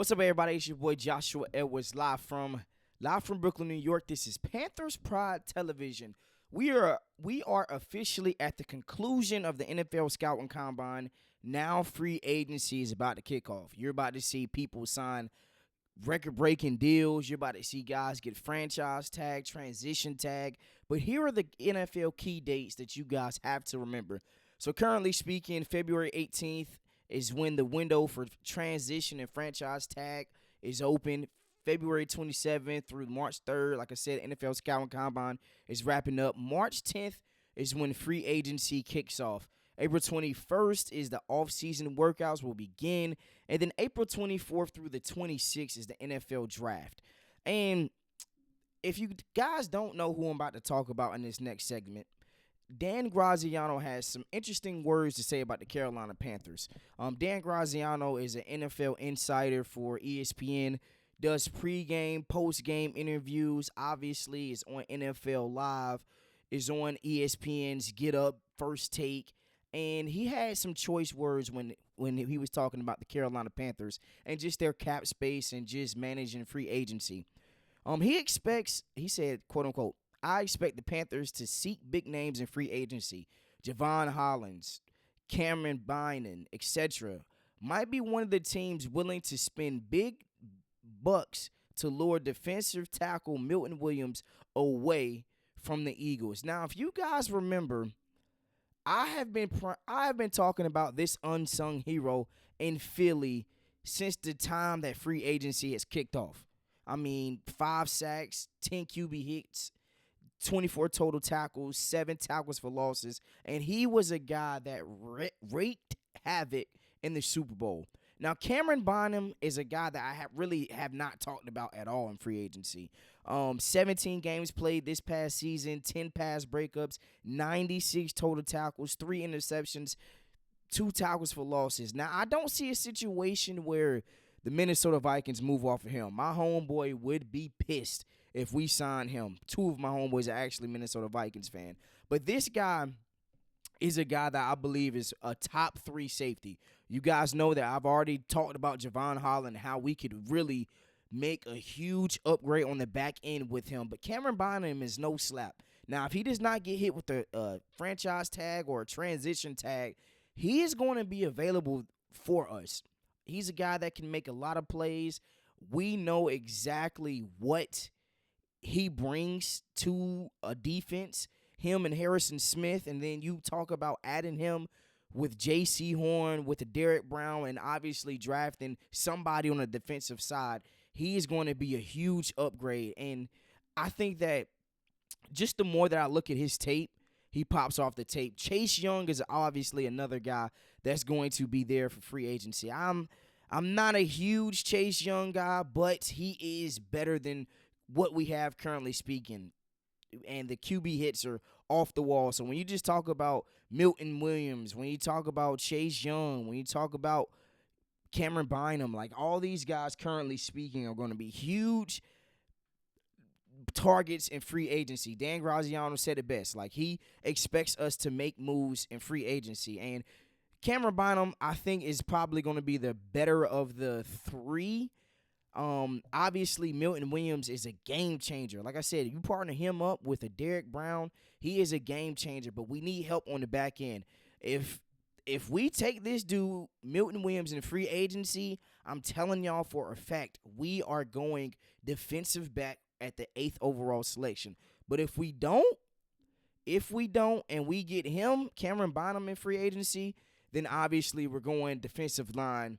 What's up, everybody? It's your boy Joshua Edwards, live from Brooklyn, New York. This is Panthers Pride Television. We are officially at the conclusion of the NFL Scouting Combine. Now free agency is about to kick off. You're about to see people sign record-breaking deals. You're about to see guys get franchise tag, transition tag. But here are the NFL key dates that you guys have to remember. So currently speaking, February 18th is when the window for transition and franchise tag is open. February 27th through March 3rd, like I said, NFL Scouting Combine is wrapping up. March 10th is when free agency kicks off. April 21st is the offseason workouts will begin. And then April 24th through the 26th is the NFL draft. And if you guys don't know who I'm about to talk about in this next segment, Dan Graziano has some interesting words to say about the Carolina Panthers. Dan Graziano is an NFL insider for ESPN, does pregame, postgame interviews, obviously is on NFL Live, is on ESPN's Get Up, First Take, and he had some choice words when he was talking about the Carolina Panthers and just their cap space and just managing free agency. He said, quote unquote, I expect the Panthers to seek big names in free agency. Javon Hollins, Cameron Bynum, etc. might be one of the teams willing to spend big bucks to lure defensive tackle Milton Williams away from the Eagles. Now, if you guys remember, I have been talking about this unsung hero in Philly since the time that free agency has kicked off. I mean, 5 sacks, 10 QB hits, 24 total tackles, 7 tackles for losses, and he was a guy that wreaked havoc in the Super Bowl. Now, Cameron Bynum is a guy that I really have not talked about at all in free agency. 17 games played this past season, 10 pass breakups, 96 total tackles, 3 interceptions, 2 tackles for losses. Now, I don't see a situation where the Minnesota Vikings move off of him. My homeboy would be pissed if we sign him. 2 of my homeboys are actually Minnesota Vikings fan. But this guy is a guy that I believe is a top 3 safety. You guys know that I've already talked about Javon Holland, how we could really make a huge upgrade on the back end with him. But Cameron Bynum is no slap. Now, if he does not get hit with a franchise tag or a transition tag, he is going to be available for us. He's a guy that can make a lot of plays. We know exactly what he brings to a defense, him and Harrison Smith, and then you talk about adding him with J.C. Horn, with the Derek Brown, and obviously drafting somebody on the defensive side. He is going to be a huge upgrade, and I think that just the more that I look at his tape, he pops off the tape. Chase Young is obviously another guy that's going to be there for free agency. I'm not a huge Chase Young guy, but he is better than what we have currently speaking. And the QB hits are off the wall. So when you just talk about Milton Williams, when you talk about Chase Young, when you talk about Cameron Bynum, like all these guys currently speaking are going to be huge targets in free agency. Dan Graziano said it best. Like, he expects us to make moves in free agency. And Cameron Bynum, I think, is probably going to be the better of the 3. Obviously, Milton Williams is a game changer. Like I said, you partner him up with a Derek Brown, he is a game changer, but we need help on the back end. If we take this dude, Milton Williams, in free agency, I'm telling y'all for a fact, we are going defensive back at the 8th overall selection. But if we don't, and we get him, Cameron Bynum, in free agency, then obviously we're going defensive line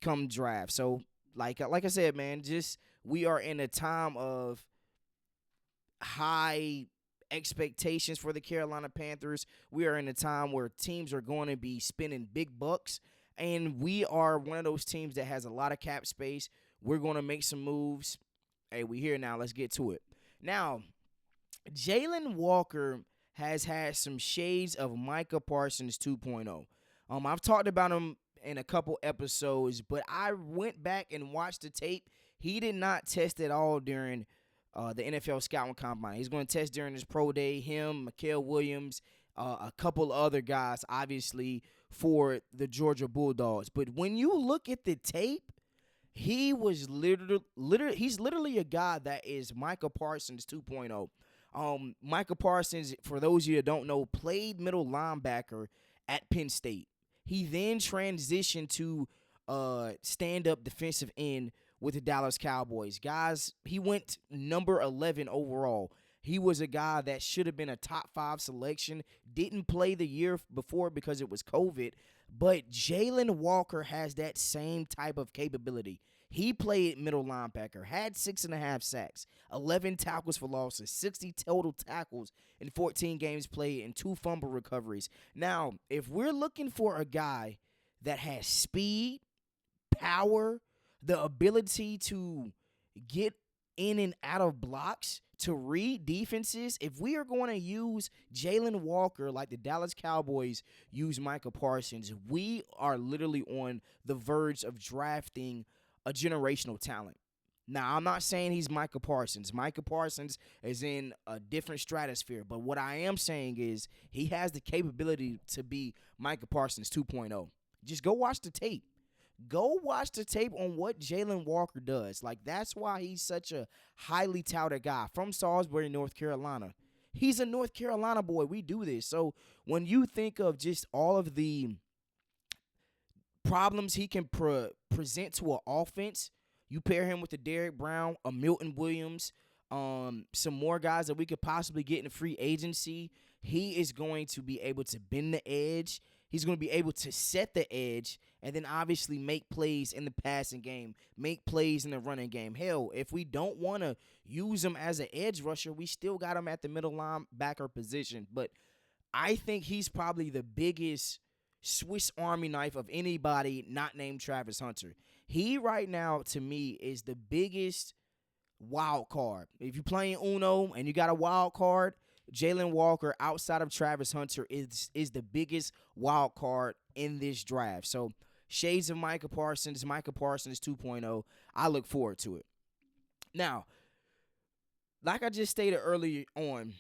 come draft. So, like I said, man, just we are in a time of high expectations for the Carolina Panthers. We are in a time where teams are going to be spending big bucks, and we are one of those teams that has a lot of cap space. We're going to make some moves. Hey, we here now. Let's get to it. Now, Jalon Walker has had some shades of Micah Parsons 2.0. I've talked about him in a couple episodes, but I went back and watched the tape. He did not test at all during the NFL Scouting Combine. He's going to test during his pro day. Him, Mikael Williams, a couple other guys, obviously, for the Georgia Bulldogs. But when you look at the tape, He was he's literally a guy that is Micah Parsons 2.0. Micah Parsons, for those of you that don't know, played middle linebacker at Penn State. He then transitioned to stand up defensive end with the Dallas Cowboys. Guys, he went number 11 overall. He was a guy that should have been a top 5 selection. Didn't play the year before because it was COVID. But Jalon Walker has that same type of capability. He played middle linebacker, had 6.5 sacks, 11 tackles for losses, 60 total tackles in 14 games played, and 2 fumble recoveries. Now, if we're looking for a guy that has speed, power, the ability to get in and out of blocks, to read defenses, if we are going to use Jalon Walker like the Dallas Cowboys use Micah Parsons, we are literally on the verge of drafting a generational talent. Now, I'm not saying he's Micah Parsons. Micah Parsons is in a different stratosphere. But what I am saying is he has the capability to be Micah Parsons 2.0. Just go watch the tape. Go watch the tape on what Jalon Walker does. Like, that's why he's such a highly touted guy from Salisbury, North Carolina. He's a North Carolina boy. We do this. So when you think of just all of the problems he can present to an offense, you pair him with a Derrick Brown, a Milton Williams, some more guys that we could possibly get in free agency. He is going to be able to bend the edge. He's going to be able to set the edge and then obviously make plays in the passing game, make plays in the running game. Hell, if we don't want to use him as an edge rusher, we still got him at the middle linebacker position. But I think he's probably the biggest Swiss Army knife of anybody not named Travis Hunter. He right now, to me, is the biggest wild card. If you're playing Uno and you got a wild card, Jalon Walker, outside of Travis Hunter, is the biggest wild card in this draft. So, shades of Micah Parsons 2.0. I look forward to it. Now, like I just stated earlier on,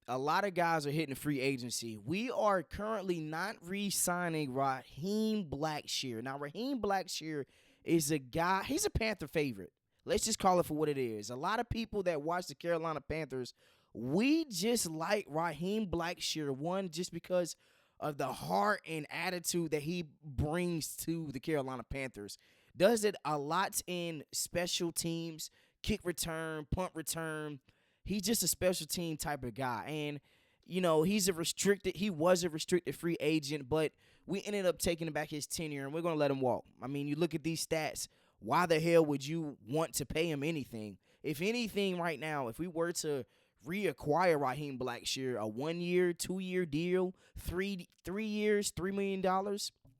a lot of guys are hitting free agency. We are currently not re-signing Raheem Blackshear. Now, Raheem Blackshear is a guy, he's a Panther favorite. Let's just call it for what it is. A lot of people that watch the Carolina Panthers, we just like Raheem Blackshear, one, just because of the heart and attitude that he brings to the Carolina Panthers. Does it a lot in special teams, kick return, punt return. He's just a special team type of guy. And, you know, he was a restricted free agent, but we ended up taking back his tenure, and we're going to let him walk. I mean, you look at these stats. Why the hell would you want to pay him anything? If anything right now, if we were to reacquire Raheem Blackshear, a 1-year, 2-year deal, 3 years, $3 million,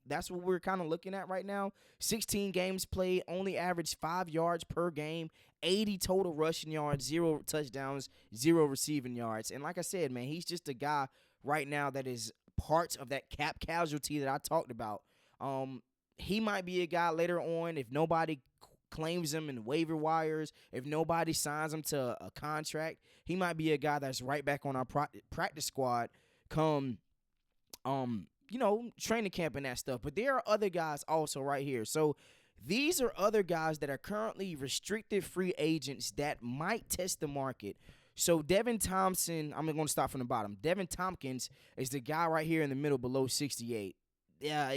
that's what we're kind of looking at right now. 16 games played, only averaged 5 yards per game, 80 total rushing yards, 0 touchdowns, 0 receiving yards. And like I said, man, he's just a guy right now that is part of that cap casualty that I talked about. He might be a guy later on, if nobody claims him in waiver wires, if nobody signs him to a contract, he might be a guy that's right back on our practice squad come training camp and that stuff. But there are other guys also right here. So these are other guys that are currently restricted free agents that might test the market. So Devin Thompson, I'm going to start from the bottom. Devin Tompkins is the guy right here in the middle below 68. Yeah,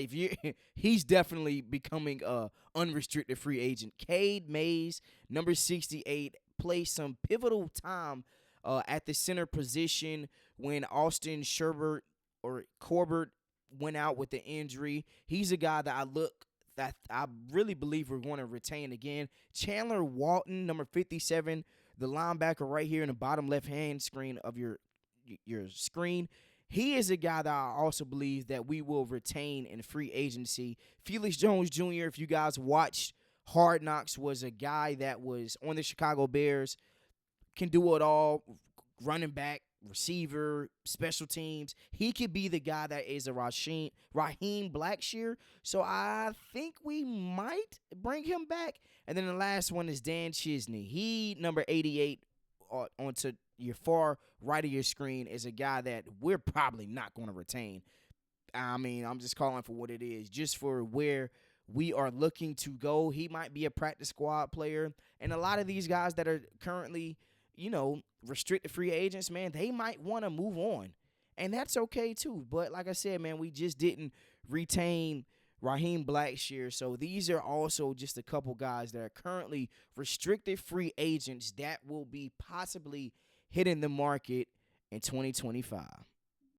he's definitely becoming a unrestricted free agent. Cade Mays, number 68, plays some pivotal time at the center position when Austin Sherbert or Corbett went out with the injury. He's a guy that I really believe we're going to retain again. Chandler Walton, number 57, the linebacker right here in the bottom left-hand screen of your screen. He is a guy that I also believe that we will retain in free agency. Felix Jones Jr., if you guys watched Hard Knocks, was a guy that was on the Chicago Bears, can do it all, running back, receiver, special teams. He could be the guy that is a Raheem Blackshear. So I think we might bring him back. And then the last one is Dan Chisney. He, number 88, onto your far right of your screen, is a guy that we're probably not going to retain. I mean, I'm just calling for what it is, just for where we are looking to go. He might be a practice squad player. And a lot of these guys that are currently, restricted free agents, man, they might want to move on. And that's okay too. But like I said, man, we just didn't retain Raheem Blackshear. So these are also just a couple guys that are currently restricted free agents that will be possibly hitting the market in 2025.